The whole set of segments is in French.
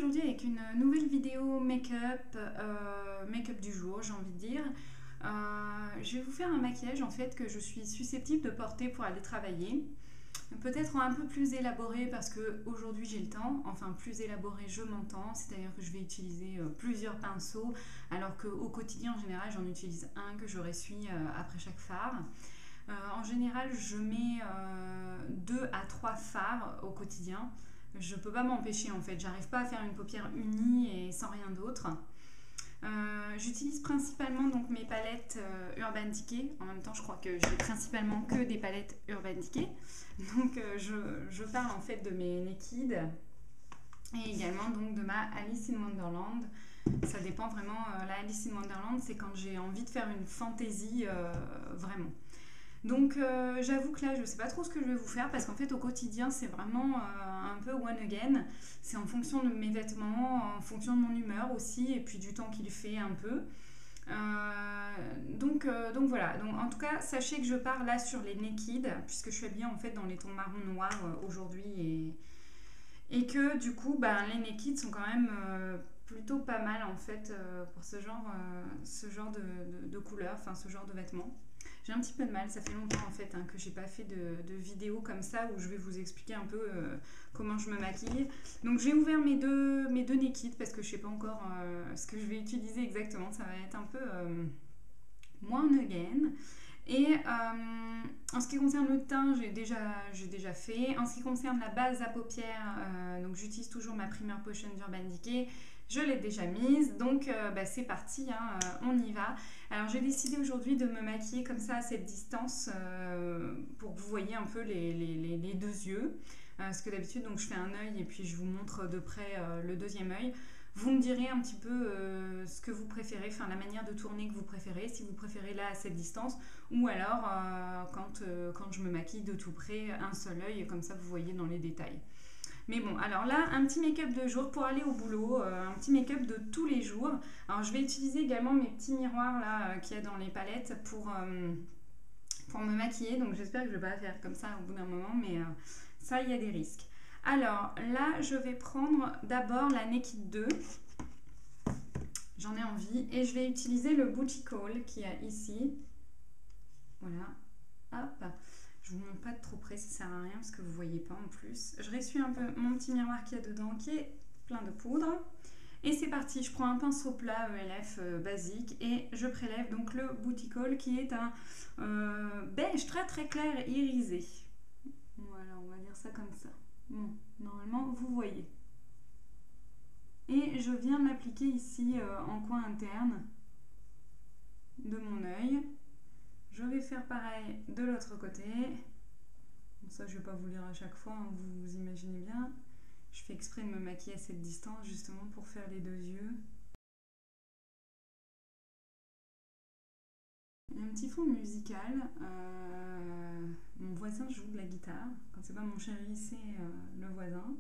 aujourd'hui avec une nouvelle vidéo make-up, make-up du jour, j'ai envie de dire. Je vais vous faire un maquillage en fait que je suis susceptible de porter pour aller travailler. Peut-être un peu plus élaboré parce que aujourd'hui j'ai le temps, enfin plus élaboré je m'entends, c'est-à-dire que je vais utiliser plusieurs pinceaux alors qu'au quotidien en général j'en utilise un que je ressuie après chaque fard. En général je mets 2 à 3 fards au quotidien. Je peux pas m'empêcher en fait, j'arrive pas à faire une paupière unie et sans rien d'autre. J'utilise principalement donc mes palettes Urban Decay. En même temps, je crois que j'ai principalement que des palettes Urban Decay. Donc, je parle en fait de mes Naked et également donc de ma Alice in Wonderland. Ça dépend vraiment. La Alice in Wonderland, c'est quand j'ai envie de faire une fantaisie vraiment. Donc j'avoue que là je ne sais pas trop ce que je vais vous faire parce qu'en fait au quotidien c'est vraiment un peu one again. C'est en fonction de mes vêtements, en fonction de mon humeur aussi et puis du temps qu'il fait un peu. Donc voilà, donc en tout cas sachez que je pars là sur les Naked puisque je suis habillée en fait dans les tons marron noir aujourd'hui et que du coup les Naked sont quand même plutôt pas mal en fait pour ce genre de couleur, enfin ce genre de vêtements. J'ai un petit peu de mal, ça fait longtemps en fait que j'ai pas fait de vidéo comme ça où je vais vous expliquer un peu comment je me maquille. Donc j'ai ouvert mes deux Naked parce que je sais pas encore ce que je vais utiliser exactement, ça va être un peu one again. Et en ce qui concerne le teint, j'ai déjà fait. En ce qui concerne la base à paupières, donc j'utilise toujours ma Primer Potion d'Urban Decay. Je l'ai déjà mise, donc c'est parti, on y va. Alors j'ai décidé aujourd'hui de me maquiller comme ça à cette distance pour que vous voyez un peu les deux yeux. Parce que d'habitude donc je fais un œil et puis je vous montre de près le deuxième œil. Vous me direz un petit peu ce que vous préférez, enfin la manière de tourner que vous préférez, si vous préférez là à cette distance ou alors quand je me maquille de tout près, un seul œil, comme ça vous voyez dans les détails. Mais bon, alors là, un petit make-up de jour pour aller au boulot, un petit make-up de tous les jours. Alors je vais utiliser également mes petits miroirs là qu'il y a dans les palettes pour me maquiller. Donc j'espère que je ne vais pas faire comme ça au bout d'un moment, mais ça, il y a des risques. Alors là, je vais prendre d'abord la Naked 2. J'en ai envie. Et je vais utiliser le Booty Call qu'il y a ici. Voilà. Hop. Je vous montre pas de trop près, ça sert à rien parce que vous voyez pas en plus. Je ressuie un peu mon petit miroir qu'il y a dedans qui est plein de poudre. Et c'est parti, je prends un pinceau plat ELF basique et je prélève donc le Booty Call qui est un beige très très clair irisé. Voilà, on va dire ça comme ça. Bon, normalement vous voyez. Et je viens l'appliquer ici en coin interne de mon œil. Je vais faire pareil de l'autre côté. Bon, ça je ne vais pas vous lire à chaque fois, vous imaginez bien. Je fais exprès de me maquiller à cette distance justement pour faire les deux yeux. Un petit fond musical. Mon voisin joue de la guitare. Quand c'est pas mon chéri, c'est le voisin.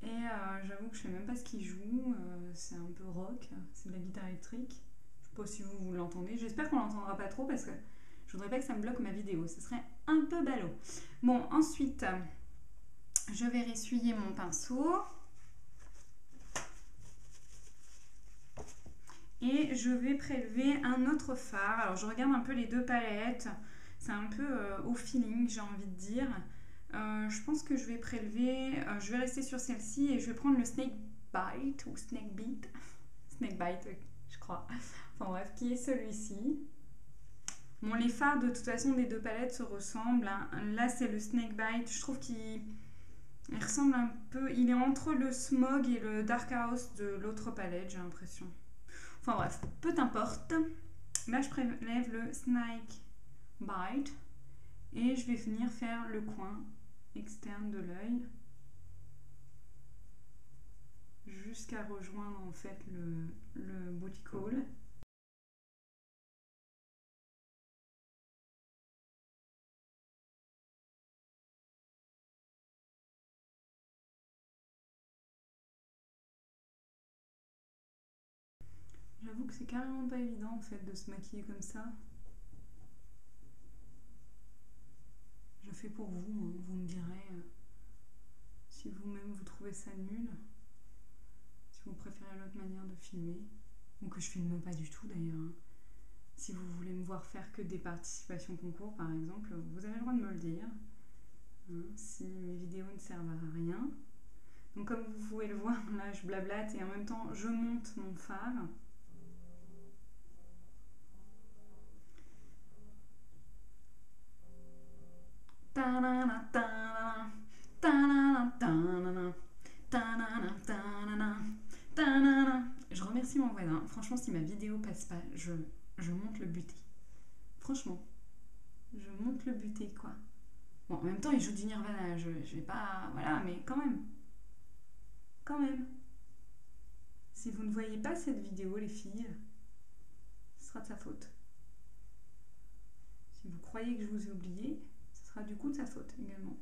Et j'avoue que je sais même pas ce qu'il joue. C'est un peu rock. C'est de la guitare électrique. Je sais pas si vous l'entendez. J'espère qu'on l'entendra pas trop parce que je voudrais pas que ça me bloque ma vidéo. Ce serait un peu ballot. Bon, ensuite, je vais ressuyer mon pinceau. Et je vais prélever un autre fard. Alors je regarde un peu les deux palettes. C'est un peu au feeling, j'ai envie de dire. Je pense que je vais prélever... je vais rester sur celle-ci et je vais prendre le Snake Bite ou Snake Beat. Snake Bite, je crois. Enfin bref, qui est celui-ci. Bon, les fards de toute façon des deux palettes se ressemblent. Là, c'est le Snake Bite. Je trouve qu'il ressemble un peu... Il est entre le Smog et le Dark House de l'autre palette, j'ai l'impression. Enfin bref, peu importe. Là, je prélève le Snake Bite et je vais venir faire le coin externe de l'œil jusqu'à rejoindre en fait le Booty Call. J'avoue que c'est carrément pas évident en fait de se maquiller comme ça. Je fais pour vous, hein. Vous me direz si vous-même vous trouvez ça nul. vous préférez l'autre manière de filmer, ou que je filme pas du tout d'ailleurs. Hein. Si vous voulez me voir faire que des participations concours par exemple, vous avez le droit de me le dire. Hein, si mes vidéos ne servent à rien. Donc comme vous pouvez le voir, là je blablate et en même temps je monte mon phare. Je remercie mon voisin. Franchement, si ma vidéo passe pas, je monte le buté. Franchement, je monte le buté, quoi. Bon, en même temps, il joue du Nirvana. Je vais pas... Voilà, mais quand même. Quand même. Si vous ne voyez pas cette vidéo, les filles, ce sera de sa faute. Si vous croyez que je vous ai oublié, ce sera du coup de sa faute également.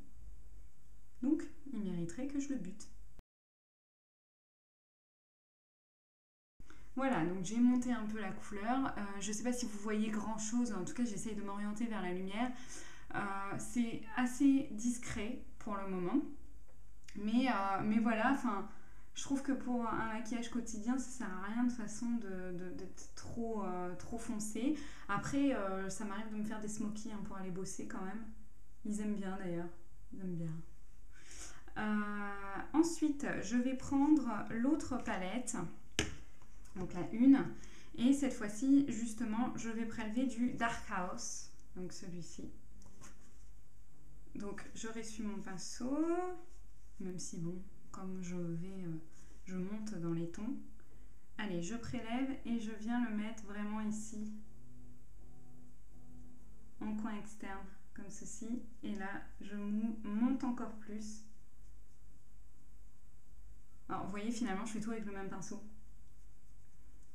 Donc, il mériterait que je le bute. Voilà, donc j'ai monté un peu la couleur. Je ne sais pas si vous voyez grand chose, en tout cas j'essaye de m'orienter vers la lumière. C'est assez discret pour le moment. Mais voilà, enfin, je trouve que pour un maquillage quotidien, ça sert à rien de façon d'être trop foncé. Après, ça m'arrive de me faire des smokies hein, pour aller bosser quand même. Ils aiment bien d'ailleurs. Ils aiment bien. Ensuite, je vais prendre l'autre palette. Donc la une, et cette fois-ci justement je vais prélever du Dark House, donc celui-ci. Donc je ressuie mon pinceau, même si bon, comme je monte dans les tons. Allez, je prélève et je viens le mettre vraiment ici, en coin externe, comme ceci, et là je monte encore plus. Alors vous voyez, finalement je fais tout avec le même pinceau.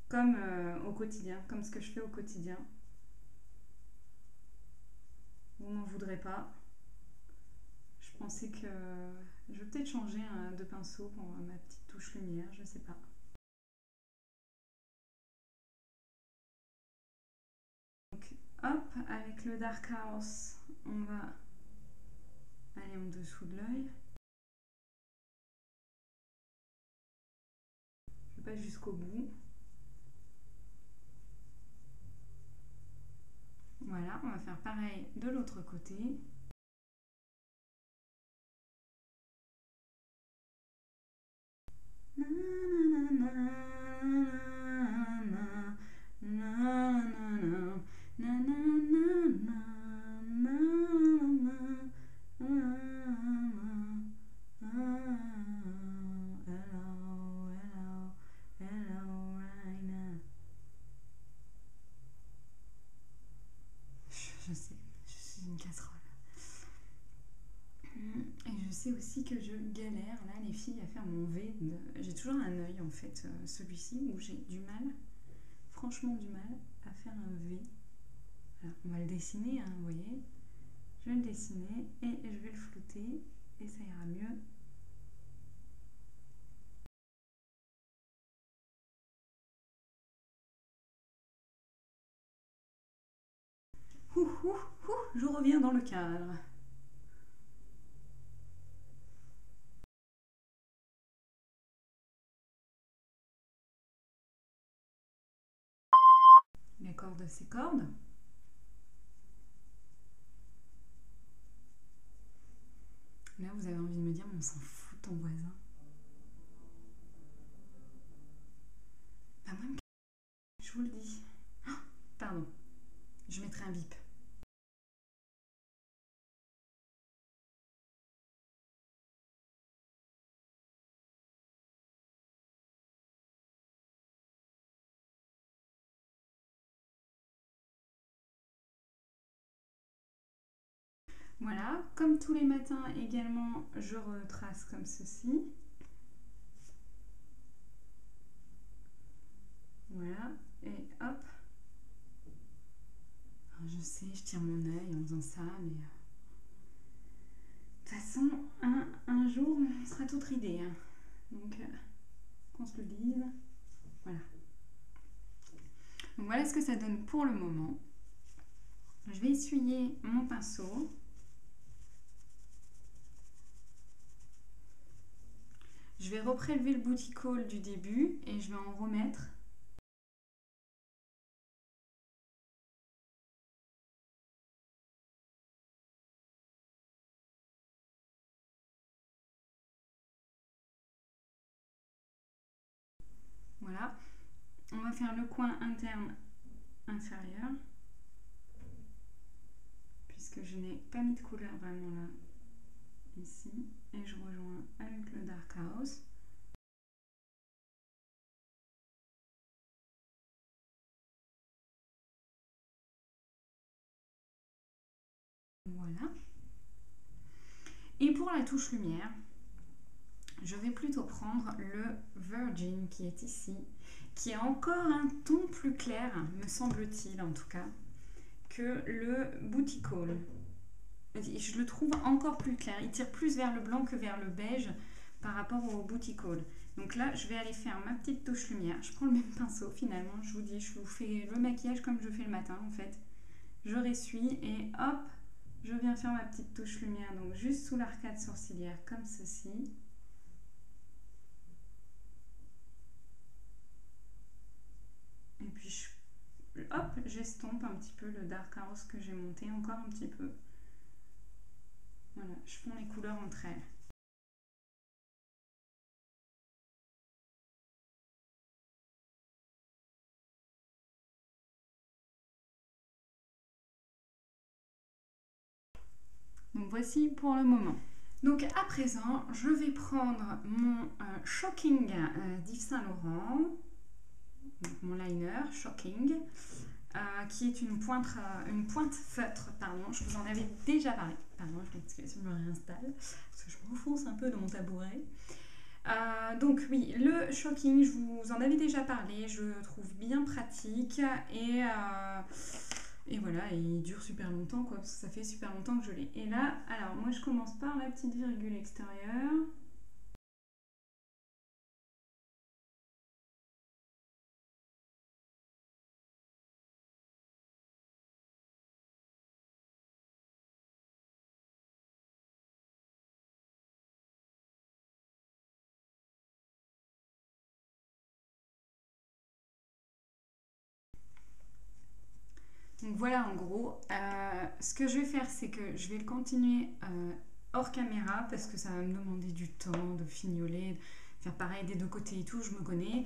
Comme au quotidien, comme ce que je fais au quotidien. Vous m'en voudrez pas. Je pensais que... Je vais peut-être changer de pinceau pour ma petite touche lumière, je sais pas. Donc hop, avec le Dark House, on va aller en dessous de l'œil. Je vais pas jusqu'au bout. Voilà, on va faire pareil de l'autre côté. Je sais, je suis une casserole. Et je sais aussi que je galère, là, les filles, à faire mon V. J'ai toujours un œil, en fait, celui-ci, où j'ai du mal, franchement du mal, à faire un V. Alors, on va le dessiner, hein, vous voyez. Je vais le dessiner et je vais le flouter et ça ira mieux. Je reviens dans le cadre. L'accord de ces cordes. Là, vous avez envie de me dire, mais on s'en fout de ton voisin. Bah, moi, je vous le dis. Oh, pardon, je mettrai un bip. Voilà, comme tous les matins également, je retrace comme ceci. Voilà, et hop. Alors, je sais, je tire mon œil en faisant ça, mais... De toute façon, un jour, on sera toutes ridées. Hein. Donc, qu'on se le dise. Voilà. Donc, voilà ce que ça donne pour le moment. Je vais essuyer mon pinceau. Je vais reprélever le booty call du début et je vais en remettre. Voilà. On va faire le coin interne inférieur. Puisque je n'ai pas mis de couleur vraiment là, ici. Et je rejoins avec le Dark House. Voilà. Et pour la touche lumière, je vais plutôt prendre le Virgin qui est ici, qui est encore un ton plus clair, me semble-t-il en tout cas, que le Booty Call. Je le trouve encore plus clair, il tire plus vers le blanc que vers le beige par rapport au Booty Call. Donc là, je vais aller faire ma petite touche lumière. Je prends le même pinceau finalement, je vous dis, je vous fais le maquillage comme je fais le matin en fait. Je ressuie et hop, je viens faire ma petite touche lumière, donc juste sous l'arcade sourcilière comme ceci. Et puis hop, j'estompe un petit peu le Dark House que j'ai monté encore un petit peu. Voilà, je fonds les couleurs entre elles. Donc voici pour le moment. Donc à présent, je vais prendre mon Shocking d'Yves Saint Laurent, mon liner Shocking, qui est une pointe feutre, pardon, je vous en avais déjà parlé. Pardon, je m'excuse, je me réinstalle, parce que je m'enfonce un peu dans mon tabouret. Donc oui, le Shocking, je vous en avais déjà parlé, je le trouve bien pratique et voilà, et il dure super longtemps quoi, parce que ça fait super longtemps que je l'ai. Et là, alors moi je commence par la petite virgule extérieure. Donc voilà en gros, ce que je vais faire c'est que je vais le continuer hors caméra parce que ça va me demander du temps de fignoler, de faire pareil des deux côtés et tout, je me connais.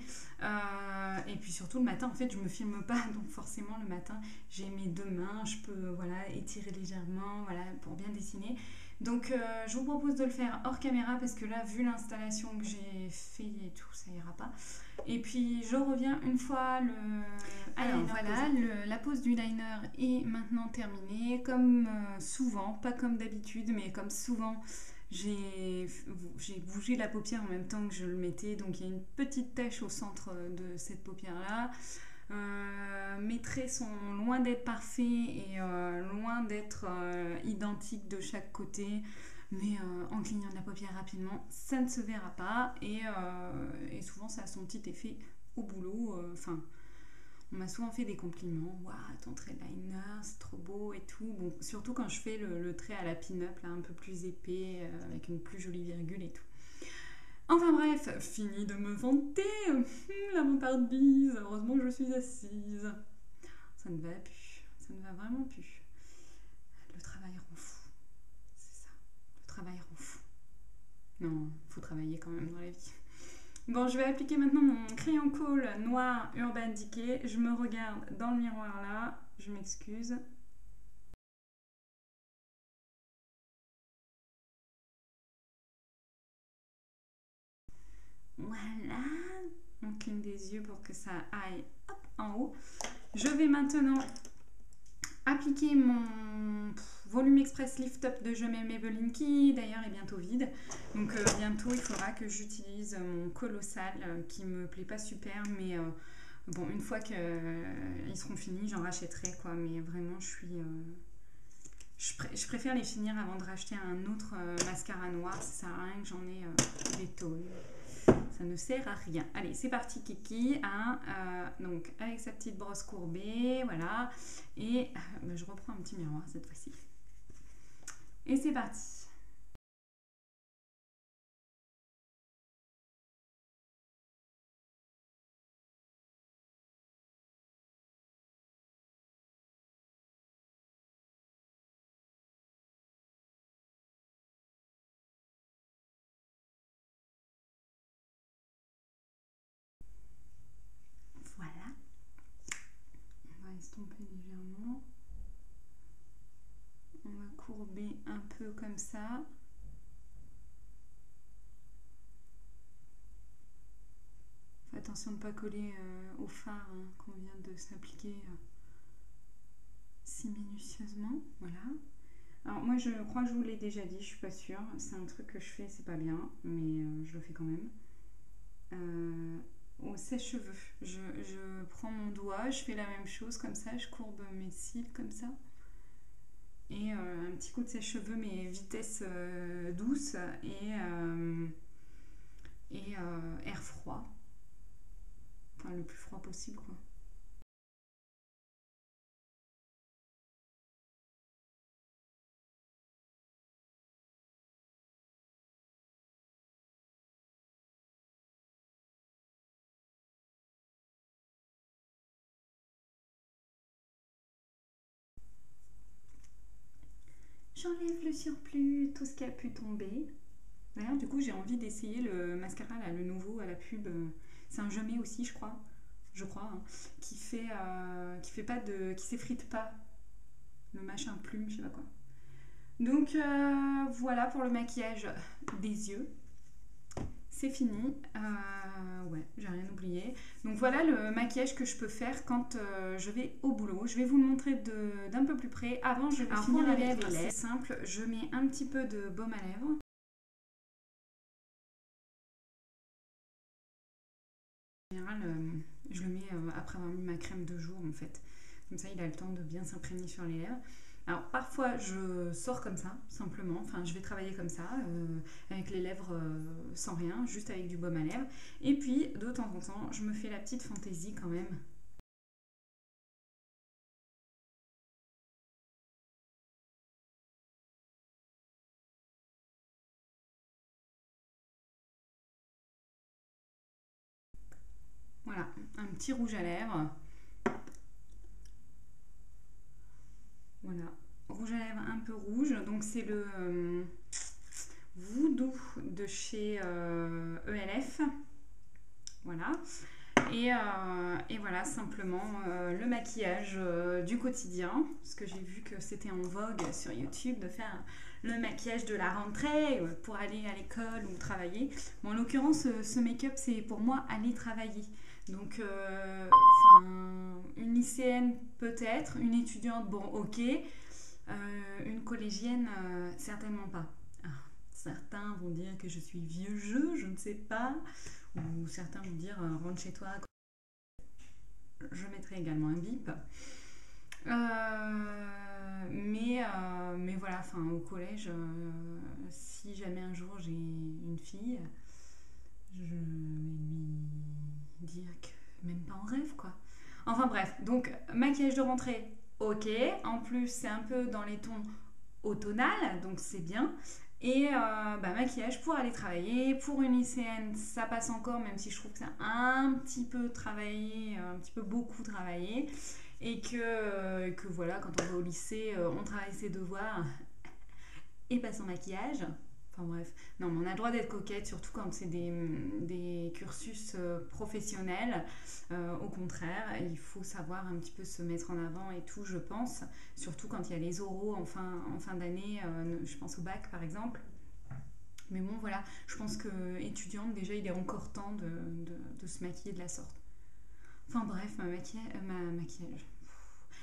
Et puis surtout le matin en fait je me filme pas donc forcément le matin j'ai mes deux mains, je peux voilà, étirer légèrement voilà, pour bien dessiner. Donc je vous propose de le faire hors caméra parce que là vu l'installation que j'ai fait et tout ça ira pas. Et puis je reviens une fois le... Alors voilà, la pose du liner est maintenant terminée. Comme souvent, pas comme d'habitude, mais comme souvent, j'ai bougé la paupière en même temps que je le mettais. Donc il y a une petite tache au centre de cette paupière-là. Mes traits sont loin d'être parfaits et loin d'être identiques de chaque côté. Mais en clignant de la paupière rapidement, ça ne se verra pas. Et souvent, ça a son petit effet au boulot. Enfin, on m'a souvent fait des compliments. Waouh, ton trait liner, c'est trop beau et tout. Bon, surtout quand je fais le trait à la pin-up, là, un peu plus épais, avec une plus jolie virgule et tout. Enfin bref, fini de me vanter. La vantardise, heureusement que je suis assise. Ça ne va plus. Ça ne va vraiment plus. Le travail rend fou. C'est ça. Le travail rend fou. Non, il faut travailler quand même dans la vie. Bon, je vais appliquer maintenant mon crayon colle noir Urban Decay. Je me regarde dans le miroir là. Je m'excuse. Voilà. On cligne des yeux pour que ça aille hop, en haut. Je vais maintenant appliquer mon volume express lift up de Je m'aime Maybelline qui d'ailleurs est bientôt vide. Donc bientôt il faudra que j'utilise mon colossal qui me plaît pas super mais bon une fois qu'ils seront finis j'en rachèterai quoi. Mais vraiment je préfère les finir avant de racheter un autre mascara noir. Ça sert à rien que j'en ai des tonnes. Ça ne sert à rien. Allez, c'est parti Kiki. Hein, donc avec sa petite brosse courbée, voilà. Et je reprends un petit miroir cette fois-ci. Et c'est parti. comme ça. Fais attention de ne pas coller au fard hein, qu'on vient de s'appliquer si minutieusement. Voilà. Alors moi je crois que je vous l'ai déjà dit, je suis pas sûre. C'est un truc que je fais, c'est pas bien, mais je le fais quand même. Au sèche-cheveux, je prends mon doigt, je fais la même chose comme ça, je courbe mes cils comme ça. Et un petit coup de sèche-cheveux, mais vitesse douce et air froid. Enfin, le plus froid possible, quoi. J'enlève le surplus, tout ce qui a pu tomber. D'ailleurs, du coup, j'ai envie d'essayer le mascara, là, le nouveau à la pub. C'est un Jamais aussi, je crois. Je crois, hein, qui fait pas de, qui s'effrite pas. Le machin plume, je sais pas quoi. Donc voilà pour le maquillage des yeux. C'est fini. Ouais, j'ai rien oublié. Donc voilà le maquillage que je peux faire quand je vais au boulot. Je vais vous le montrer d'un peu plus près. Avant, je vais finir les lèvres. C'est simple, je mets un petit peu de baume à lèvres. En général, je le mets après avoir mis ma crème de jour en fait. Comme ça, il a le temps de bien s'imprégner sur les lèvres. Alors parfois je sors comme ça, simplement, enfin je vais travailler comme ça, avec les lèvres sans rien, juste avec du baume à lèvres. Et puis de temps en temps, je me fais la petite fantaisie quand même. Voilà, un petit rouge à lèvres. Voilà, rouge à lèvres un peu rouge, donc c'est le Voodoo de chez ELF. Voilà. Et voilà, simplement le maquillage du quotidien, parce que j'ai vu que c'était en vogue sur YouTube de faire le maquillage de la rentrée pour aller à l'école ou travailler. Bon, en l'occurrence, ce make-up, c'est pour moi aller travailler. Donc, une lycéenne peut-être, une étudiante, bon, ok, une collégienne, certainement pas. Ah, certains vont dire que je suis vieux jeu, je ne sais pas. Ou certains vont dire rentre chez toi. Je mettrai également un bip. Mais voilà, enfin, au collège, si jamais un jour j'ai une fille, je vais lui dire que même pas en rêve, quoi. Enfin bref, donc maquillage de rentrée, ok. En plus, c'est un peu dans les tons automnal, donc c'est bien. Et maquillage pour aller travailler. Pour une lycéenne, ça passe encore, même si je trouve que c'est un petit peu travaillé, un petit peu beaucoup travaillé. Et que voilà, quand on va au lycée, on travaille ses devoirs et pas son maquillage. Enfin bref, non, mais on a le droit d'être coquette, surtout quand c'est des cursus professionnels. Au contraire, il faut savoir un petit peu se mettre en avant et tout, je pense. Surtout quand il y a les oraux en fin d'année, je pense au bac par exemple. Mais bon, voilà, je pense que étudiante, déjà, il est encore temps de se maquiller de la sorte. Enfin bref, maquillage.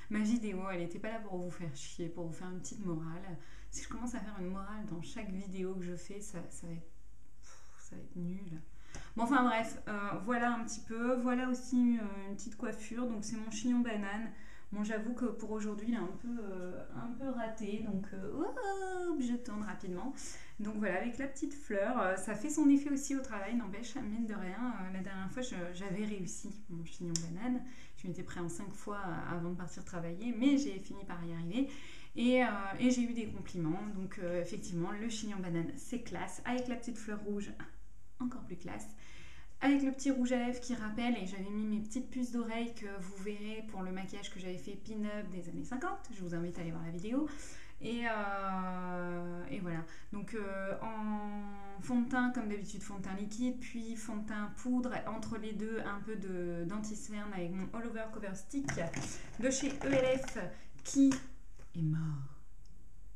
Ma vidéo, elle n'était pas là pour vous faire chier, pour vous faire une petite morale. Si je commence à faire une morale dans chaque vidéo que je fais, ça va être nul. Bon, enfin bref, voilà un petit peu. Voilà aussi une petite coiffure. Donc c'est mon chignon banane. Bon, j'avoue que pour aujourd'hui, il est un peu raté. Donc je tourne rapidement. Donc voilà, avec la petite fleur, ça fait son effet aussi au travail. N'empêche, mine de rien, la dernière fois, j'avais réussi mon chignon banane. Je m'étais pris en 5 fois avant de partir travailler, mais j'ai fini par y arriver. Et j'ai eu des compliments. Donc effectivement, le chignon banane, c'est classe. Avec la petite fleur rouge, encore plus classe. Avec le petit rouge à lèvres qui rappelle, et j'avais mis mes petites puces d'oreilles que vous verrez pour le maquillage que j'avais fait pin-up des années 50. Je vous invite à aller voir la vidéo. Et voilà. Donc en fond de teint, comme d'habitude, fond de teint liquide, puis fond de teint poudre. Entre les deux, un peu d'anti-cerne avec mon All Over Cover Stick de chez ELF qui est mort.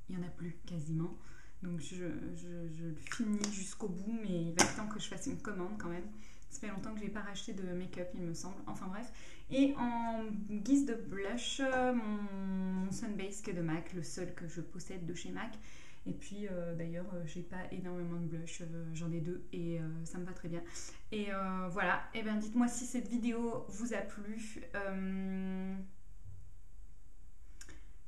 Il n'y en a plus quasiment. Donc je le finis jusqu'au bout, mais il va être temps que je fasse une commande quand même. Ça fait longtemps que j'ai pas racheté de make-up, il me semble. Enfin bref. Et en guise de blush, mon Sunbasque de MAC, le seul que je possède de chez MAC. Et puis d'ailleurs, j'ai pas énormément de blush, j'en ai 2 et ça me va très bien. Et voilà, et bien dites-moi si cette vidéo vous a plu.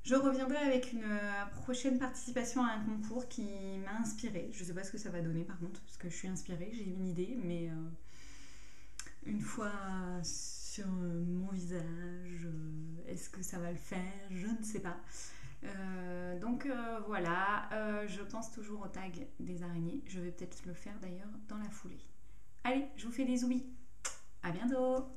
Je reviendrai avec une prochaine participation à un concours qui m'a inspirée. Je ne sais pas ce que ça va donner par contre, parce que je suis inspirée, j'ai une idée, mais une fois sur mon visage, est-ce que ça va le faire? Je ne sais pas. Donc voilà, je pense toujours au tag des araignées. Je vais peut-être le faire d'ailleurs dans la foulée. Allez, je vous fais des ouïes. À bientôt!